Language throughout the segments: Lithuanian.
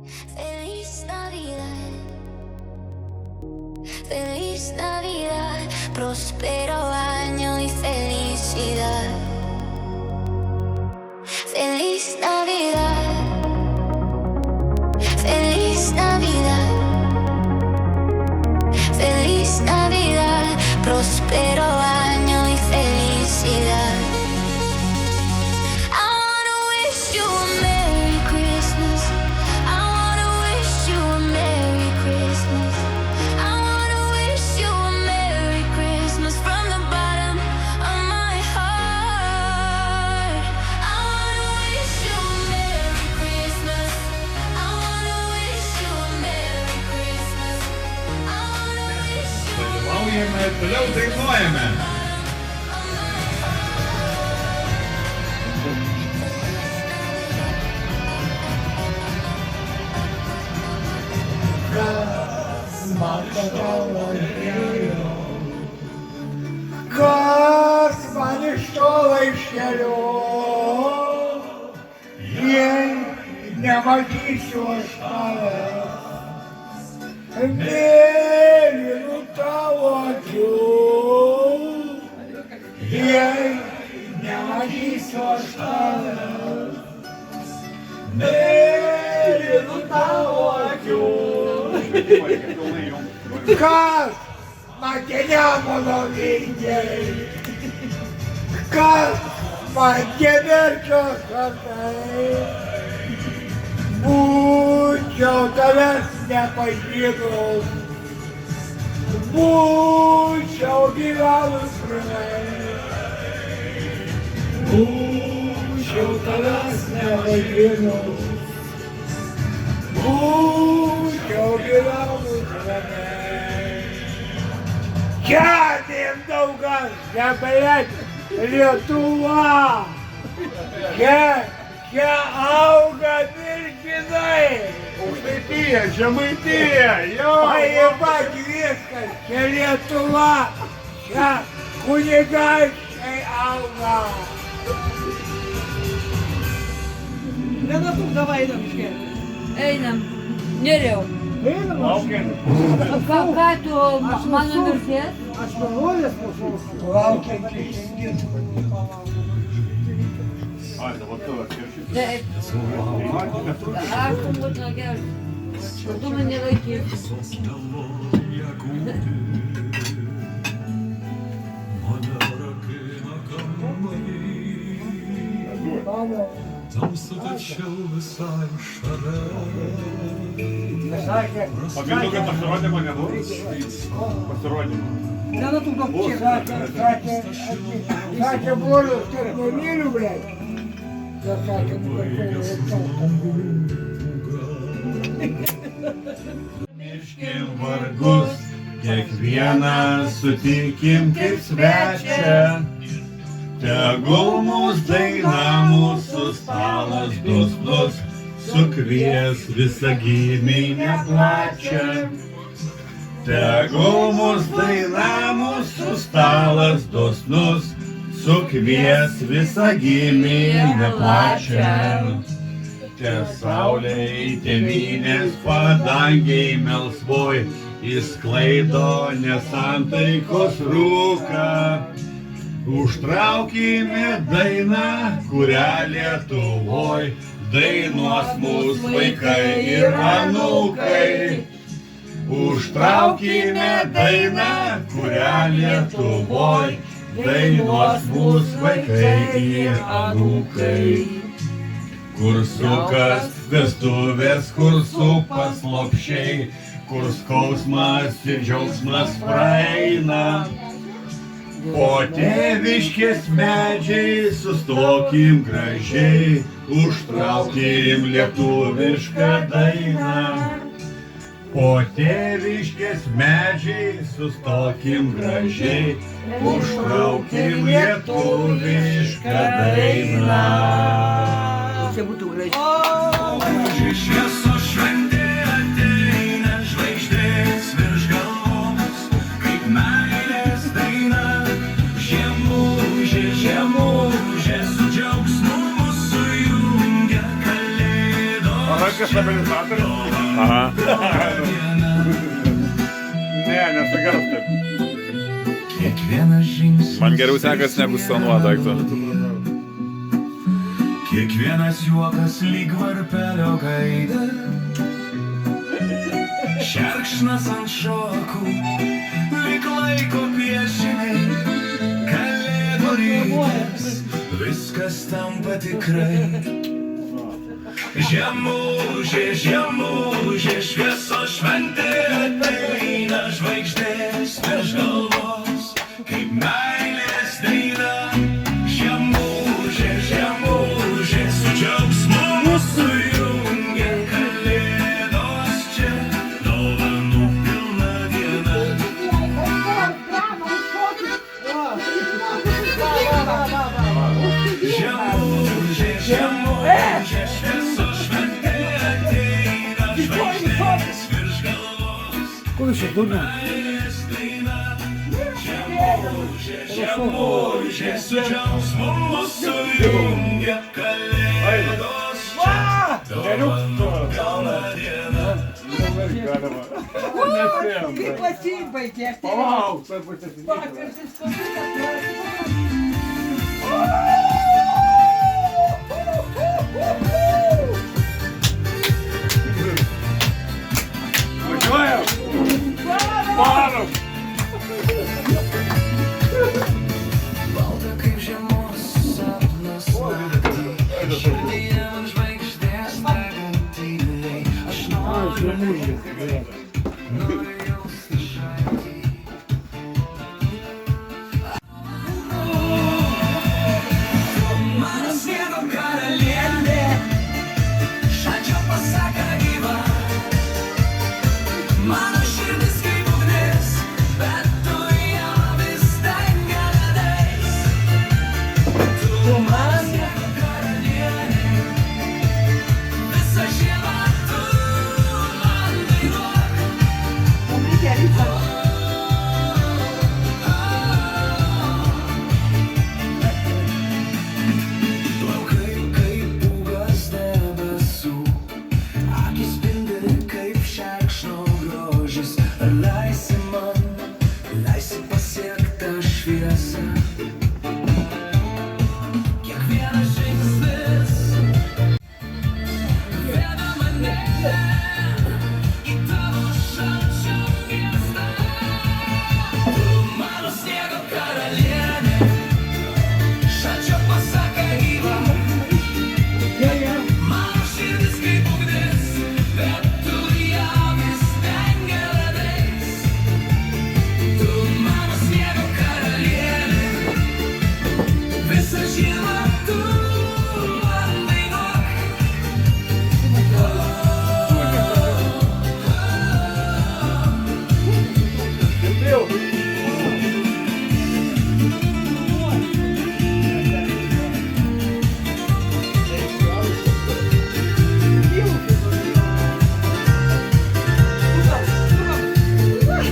Feliz Navidad, feliz Navidad, próspero año y felicidad. Feliz Navidad, feliz Navidad, feliz Navidad, próspero año y felicidad. I wanna wish you a Merry Christmas. I wanna wish you a Merry Christmas. I wanna wish you a Merry Christmas from the bottom of my heart. I wanna wish you a Merry Christmas. I wanna wish you a Merry Christmas. I wanna wish you a Dalyvaujame, toliau dainuojame. Kas man iš to laiškelio, jei nematysiu aš tavęs, mėlynų tavo akių, jei nematysiu aš tavęs, mėlynų tavo akių. Kas matė Nemuno vingiai, kas matė Merkio šarkai, būčiau tavęs nepažinus, būčiau gyvenus ramiai, būčiau tavęs nepažinus, būčiau gyvenus ramiai. Čia Mindaugas, čia, blėt, Lietuva, čia auga milžinai. Aukštaitija, Žemaitija, jo. Paėbak viskas, čia Lietuva, čia kunigaikščiai auga. Nenatuk, davai einam išgerti. Einam, neriau. Laukiam. Ką tu mano mirties? Aš vienuolės pašauksiu. Laukia šiandien. Ai, dabar tu atkeršysi. Taip, aš turbūt nugersiu. Tu mane laikysi. Tamsu tačiau visai šalia. Sakė, Pagrindu, kad pasirodymą nebuvo? Pasirodymą. Nenatuk, daug čia. sakė, brolius, kad nemyliu, blėt. Ir sakė, Mirškim vargus, kiekvieną sutikim kaip svečią. Tegul mūs daina, mūsų stalas dosnus, sukvies visą giminę plačią. Tegul mūs daina, mūsų stalas dosnus, sukvies visą giminę plačią. Te saulei tėvynės padangiai melsvoj, išsklaido nesantaikos rūką. Užtraukime dainą, kurią Lietuvoj dainuos mūsų vaikai ir anūkai. Užtraukime dainą, kurią Lietuvoj dainuos mūsų vaikai ir anūkai. Kur sukas vestuvės, kur supas lopšiai, kur skausmas ir džiaugsmas praeina. Po tėviškės medžiai sustokim gražiai, užtraukim lietuvišką dainą. Po tėviškės medžiai sustokim gražiai, užtraukim lietuvišką dainą. Čia būtų gražiai. Šviesos šventė ateina, žvaigždės virš galvos, kaip meilės daina. Žiemužė, žiemužė, su džiaugsmu mus sujungia kalėdos. Vaikas stabilizatorius? Aha. Ne, nesugeras taip. Kiekvienas žingsnis. Man geriau sekasi negu su anuo daiktu. Kiekvienas juokas lyg varpelio gaida. Šerkšnas ant šokų, lyg laiko piešiniai. Kalėdų rytas, viskas tampa tikrai. Žiemužė, žiemužė, šviesos šventė ateina, žvaigždės virš galvos, kaip meilės daina. Žiemužė, žiemužė, su džiaugsmu mus sujungia, kalėdos čia, dovanų pilna diena. Žiemužė, žiemužė, šviesos šventė ateina, žvaigždės virš galvos, Коли ще дурно? meilės daina. Žiemužė, žiemužė, su džiaugsmu mus sujungia, kalėdos čia, dovanų pilna diena. Kaip pasibaigė? Palauk, tai bus atsitikti. Važiuojam! Varom! Balta kaip žiemos sapnas naktį, širdyje man žvaigždės dega tyliai. Aš noriu jausti šaltį. Mano sniego karalienė, šalčio pasaka gyva. Mano širdis kaip ugnis, bet tu ją vis dengia ledais. Tu man sniego karalienė, visą žiemą tu man dainuok. Plaukai kaip pūgas debesų, akys spindi kaip šerkšno grožis. Ar leisi man, leisi pasiekt tą šviesą? Kiekvienas žingsnis veda mane į tavo šalčio miestą. Tu mano sniego karalienė, šalčio pasaka gyva. Mano širdis kaip ugnis, bet tu ją vis dengia ledais. Tu mano sniego karalienė, visą žiemą tu man dainuok.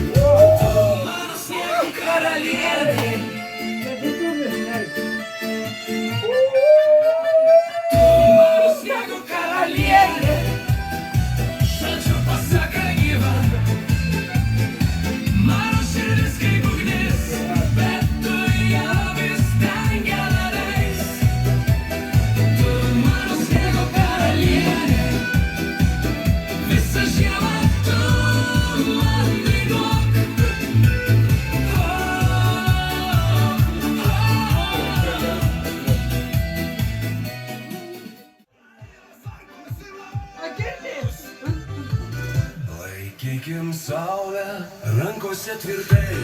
Mano sniego karalienė, mano sniego karalienė, šalčio pasaka gyva. Mano širdis kaip ugnis, bet tu ją vis dengia ledais. Tu mano sniego karalienė, visą žiemą tu man dainuok. Laikykim saulę rankose tvirtai.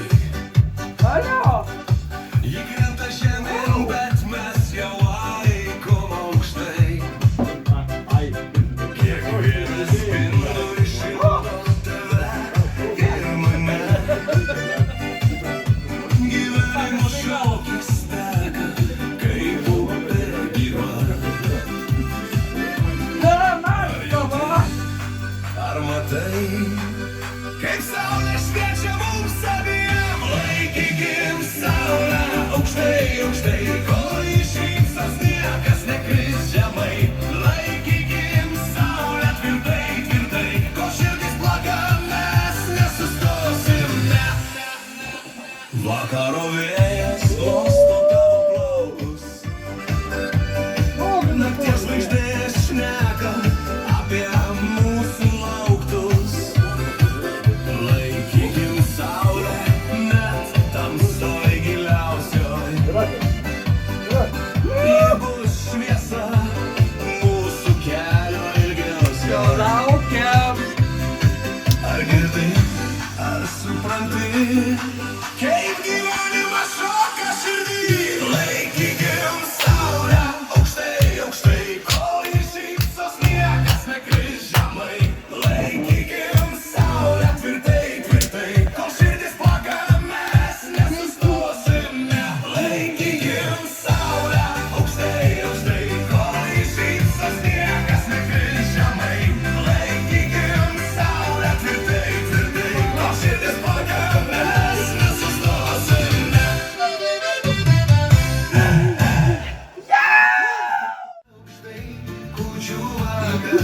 Ji krenta žemyn, bet mes jau laikom aukštai. Kiekvienas spindulis šildo tave ir mane. Gyvenimo šokis teka, kaip upė gyva. Ar matai, kaip saulė šviečia mums abiem? Laikykim saulę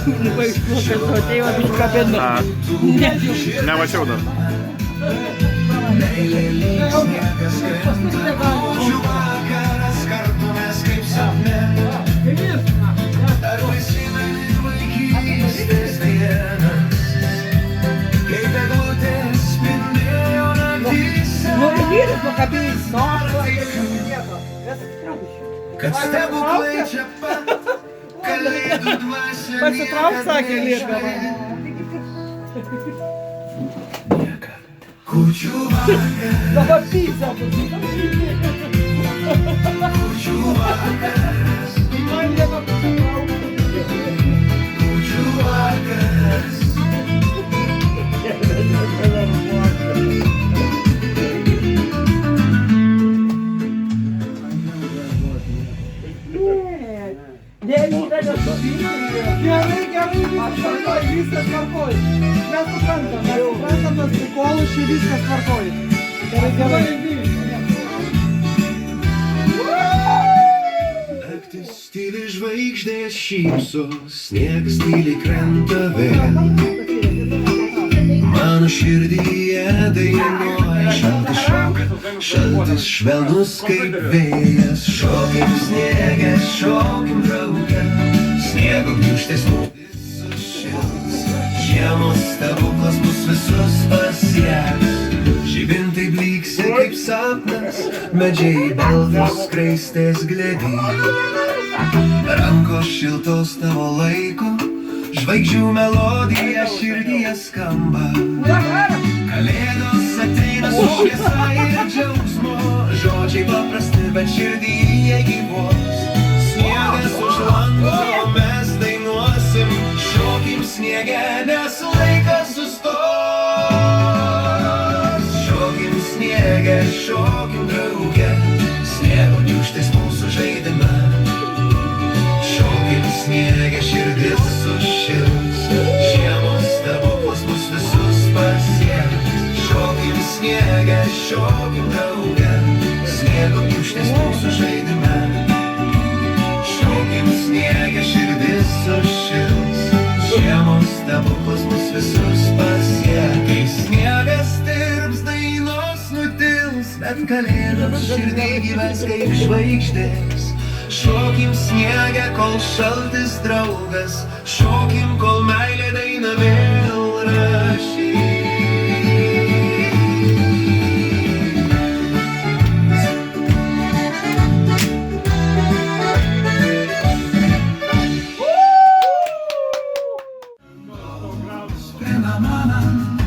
Atėjo iškabino. A, nemačiau dar. Meilė sniegas krenta, kūčių vakaras kartu mes kaip sapne. Ar prisimeni vaikystės dienas, kaip eglutės spindėjo naktyse? Noriu vyrus pakabinti. Kad stebuklai čia pat, kalėdų dvasia Pasitrauk, sakė niekada Lietuva. neišlieka. Kūčių vakaras, Dabar pizza bus. kūčių vakaras, Man nebepasitraukti. kūčių vakaras. Gerai, viskas tvarkoj. Mes suprantam tas prikolus, čia viskas tvarkoj. Gerai. Naktis tyli žvaigždės šypso, sniegas tyliai krenta vėl. Mano širdyje dainuoja šaltis švelnus kaip vėjas. Šokim sniege, šokim drauge, sniego gniūžtės mūsų sušils. Žiemos stebuklas mus visus pasieks. Žibintai blyksi kaip sapnas, medžiai baltos skraistės glėby. Rankos šiltos tavo laiko, žvaigždžių melodija širdyje skamba. Kalėdos ateina su šviesa ir džiaugsmo, žodžiai paprasti, bet širdyje gyvos. Sniegas už lango, mes dainuosim, šokim sniege, nes laikas sustos. Šokim sniege, šokim drauge, sniego gniūžtės mūsų žaidime. Šokim sniege, širdis sušils, žiemos stebuklas mus visus pasieks. Šokim sniege, šokim drauge, sniego gniūžtės mūsų žaidime. Šokim sniege, širdis sušils, žiemos stebuklas mus visus pasieks. Kai sniegas tirps, dainos nutils, bet kalėdos širdį gyvens kaip žvaigždės. Šokim sniege, kol šaltis draugas, šokim, kol meilė daina vėl rašys. Primenam,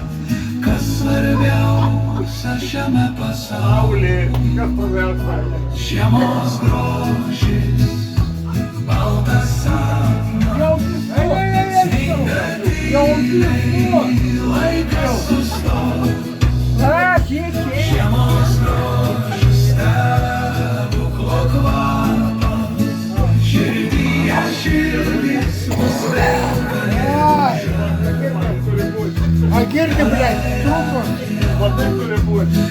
kas svarbiausia šiame pasaulyje. Kas svarbiausia? Žiemos grožis, baltas sapnas, sninga tyliai, laikas sustos. Žiemos grožis, stebuklo kvapas, širdyje širdis mus velka. А girdi, блядь, трубу. Вот так turi būti.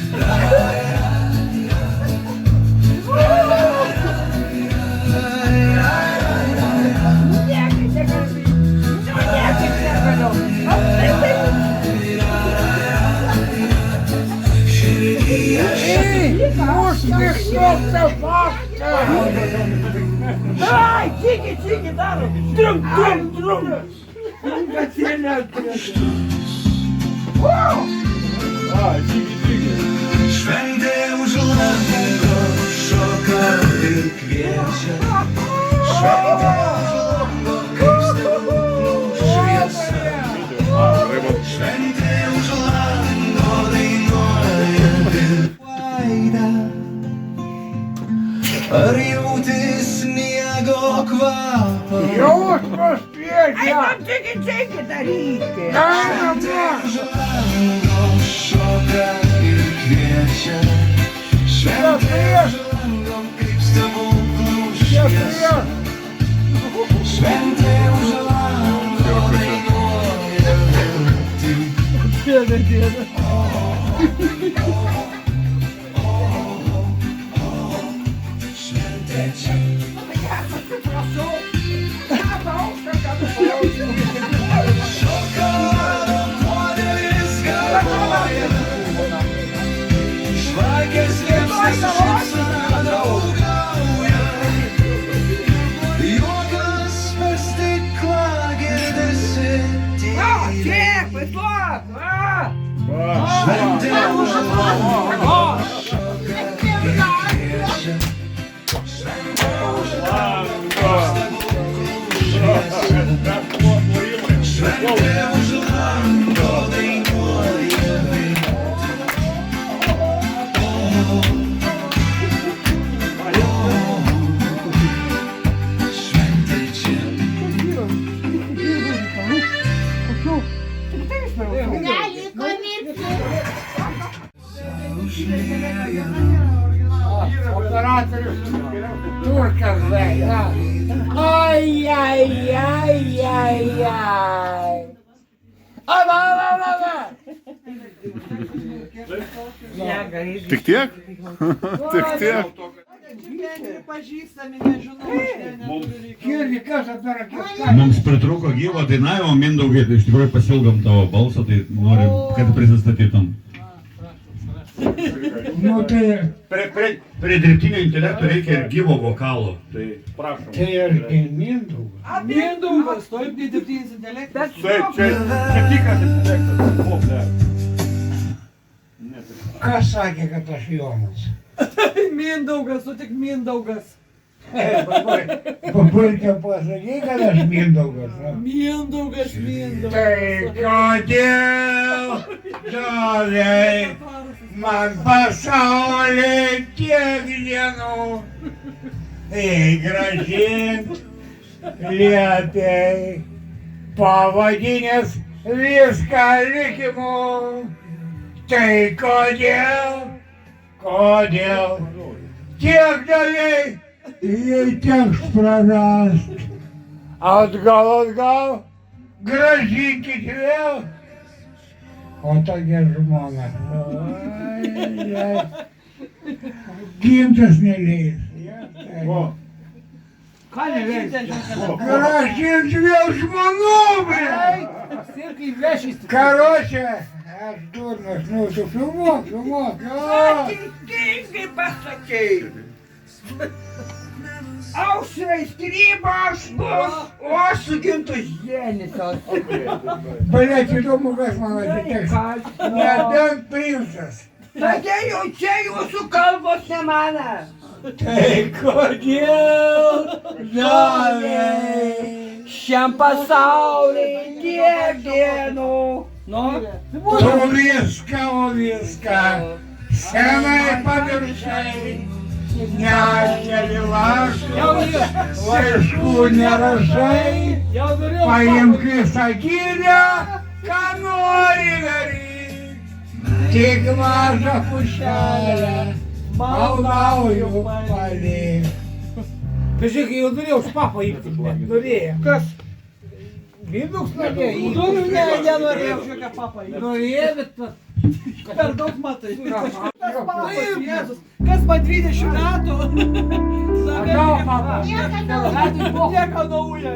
Эй, муж, ты что, собака? Ай, тики, дару. Трум. Šventė už lango, šoka ir kviečia. Šventė už lango, kaip stebuklų šviesa. Šventė už lango, dainuojanti vaida. Ar jauti sniego kvapą? Jausmas šviežia. Tiki, daryti. Šventė už lango, šoka ir kviečia. Šventė už lango, kaip stebuklų šviesa. Šventė už lango, dainuojanti. Dėda. Šventė čia. Atsiprašau. Вячеслав! А! Оператор турка зве, да. Ай-яй-яй-яй-яй. Ава-ава-ава-ава. Тих-тих? Тих-тих. Pažįsta mane, žinau, Kirdi, kas operatorius? Mums pritrūko gyvo dainavimo, Mindaugai, tai iš tikrųjų pasilgom tavo balsą, tai noriu, kad prisistatytum. Nu tai, Prie dirbtinio intelekto reikia ir gyvo vokalo. Tai prašom. tai aš Mindaugas. Mindaugas, taip, dirbtinis intelektas. Čia tikras intelektas. O, ble. Kas sakė, kad aš Jonas? Mindaugas, tu tik Mindaugas. Papulkė pasakyk, kad aš Mindaugas. Na. Mindaugas. Tai kodėl davei man pasaulį tiek dienų? Ei, gražink liepei, pavadinęs viską likimu. Tai kodėl tiek davei, jei teks prarast? Atgal, grąžinkit vėl. O tokia žmona. Ai. Gimtas neleis. O, Ką neveikti? Grąžink vėl žmonu, blei. Karoče, aš durnas, nu tu filmuok. Teisingai pasakei. Aušrai strybos bus, o sugintos jenitos. Blėt, įdomu, kas man atsitiks. Nebent princas. Tokia jau čia jūsų kalbos ne mana. Tai kodėl davei Šiam pasauliui tiek dienų. Nu, tu viską, senai pamiršai, nekeli laiškų nerašai, paimk visą gilę, ką nori daryk, tik mažą pušelę, maldauju palik. Pažiūrėk, jau norėjau už papą įpti, bet norėjau. Kas? Mindaugas norėjo įpti. tu nenorėjau jokią papą. Norėjau, bet... Per daug matai. Tas papas, Jėzus. Kas man 20 metų? Nieko nauja.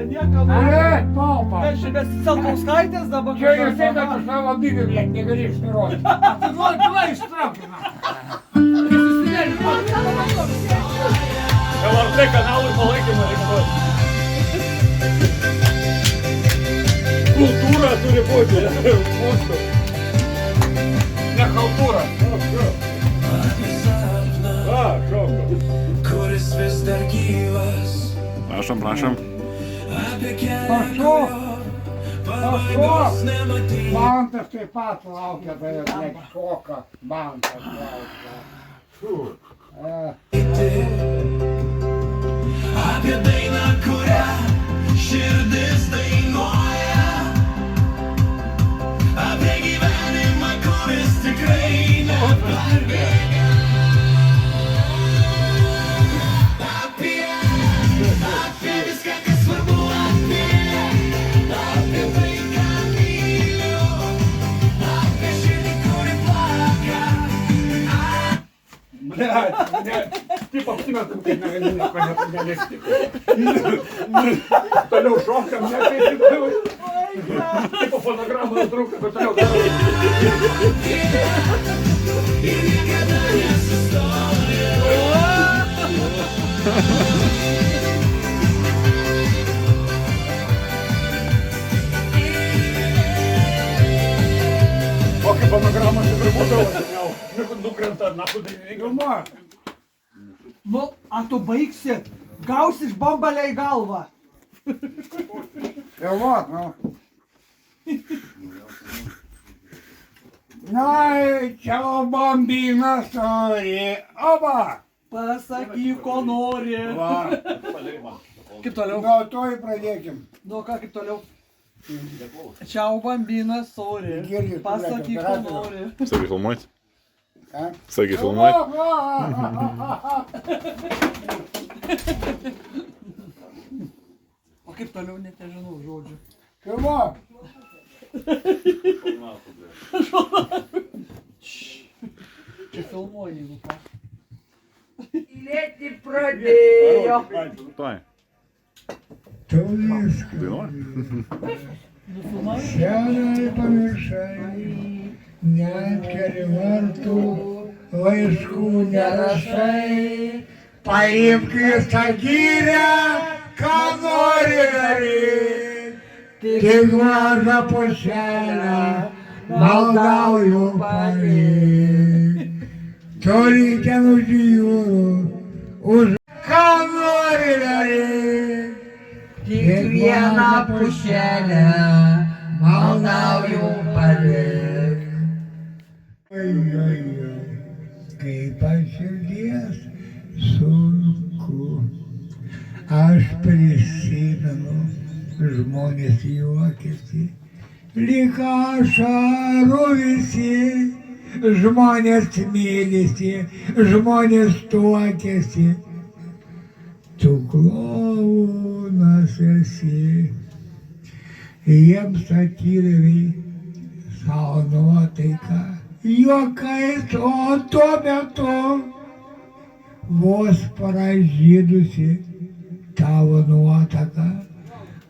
Papa. Mes Salkauskaitės dabar. Čia jūs einat už savo Bibliją, negali išsirodyti. Tu nori ištraukti, na. LRT kanalui palaikymą reikia duoti. Kultūra turi būti. Mūsų. Ne kultūra. Šoka. Kuris vis dar gyvas. Prašom. Apie Pašok. pabaigos nematyti. Bantas taip pat laukia, tai net šoka. Bantas laukia. Apie dainą, kurią širdis dainuoja. Apie gyvenimą, kuris tikrai neparbėga. Apie viską, kas svarbu, apie vaiką myliu, apie širdį, kuri plaka. Блядь, taip apsimetam, kaip negali nieko nelikti. Toliau šokam, ne kaip tipo fonogramą nutrūka, bet toliau darom. Ir niekada nesustoja. nahui dainininkas. Filmuok. Nu, a tu baigsi, gausi iš bambalę į galvą. Filmuok, nu. Na, čia bambina sori. Oba. Pasakyk, ko nori. Va. Kaip toliau? Nuo to ir pradėkim. Nu, ką kaip toliau? Čiau bambina, sorry. Gerai, Pasakyk, ko nori. Sakė filmuoti. Ką? Sakė filmuoti. O kaip toliau, net nežinau žodžių. Filmuok. Čia filmuoji, jeigu ką. Lėti pradėjo. Tuoj. Tu viską. Dainuoji? Senai pamiršai, net keli vartų, laiškų nerašai. Paimk visą gyrę, ką nori daryk. Tik mažą pušelę, maldauju palik. Tolite už jūrų, už ką nori daryk. Tik vieną pušelę, maldauju palik. Oi, oi, oi, kaip ant širdies sunku. Aš prisimenu, žmonės juokiasi, lyg ašarų visi. Žmonės mylisi, žmonės tuokiasi. Tu klounas esi. Jiems atidavei savo nuotaiką, juokais, o tuo metu vos pražydusi tavo nuotaka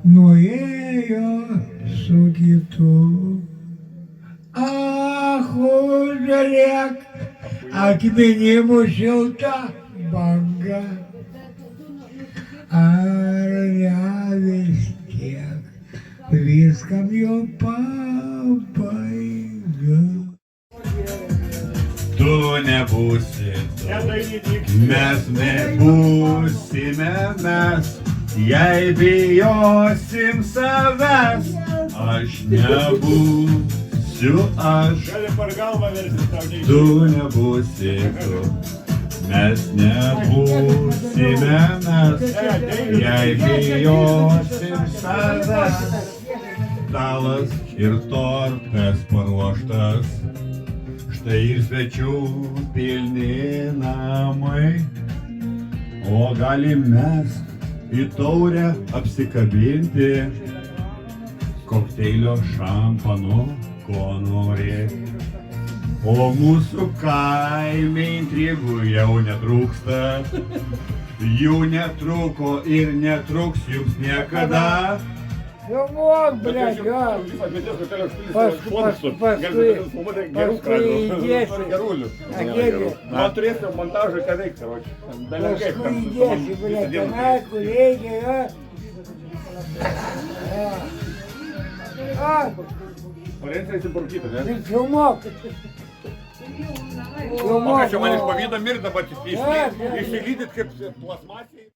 nuėjo su kitu. Ach, užliek akmenimų šilta banga. Ar ne vis tiek viskam jo pabaiga. Tu nebūsi tu, mes nebūsime mes, jei bijosim savęs, aš nebūsiu aš. Tu nebūsi tu, mes nebūsime mes, jei bijosim savęs. Stalas ir tortas paruoštas, štai ir svečių pilni namai. O galim mes į taurę apsikabinti, kokteilio šampano, ko norėt. O mūsų kaime intrigų jau netrūksta, jų netruko ir netruks jums niekada. Filmuok, blėt, gal. Paskui įdėsi. Man turėsi montažą, ką veikti. Paskui įdėsi, blėt, tenai, kur reikia, jo. Parencija įsiparkyta, ne? Filmuok. O ką čia man iš pavydo mirti dabar tik išsilydyt kaip plasmasiai?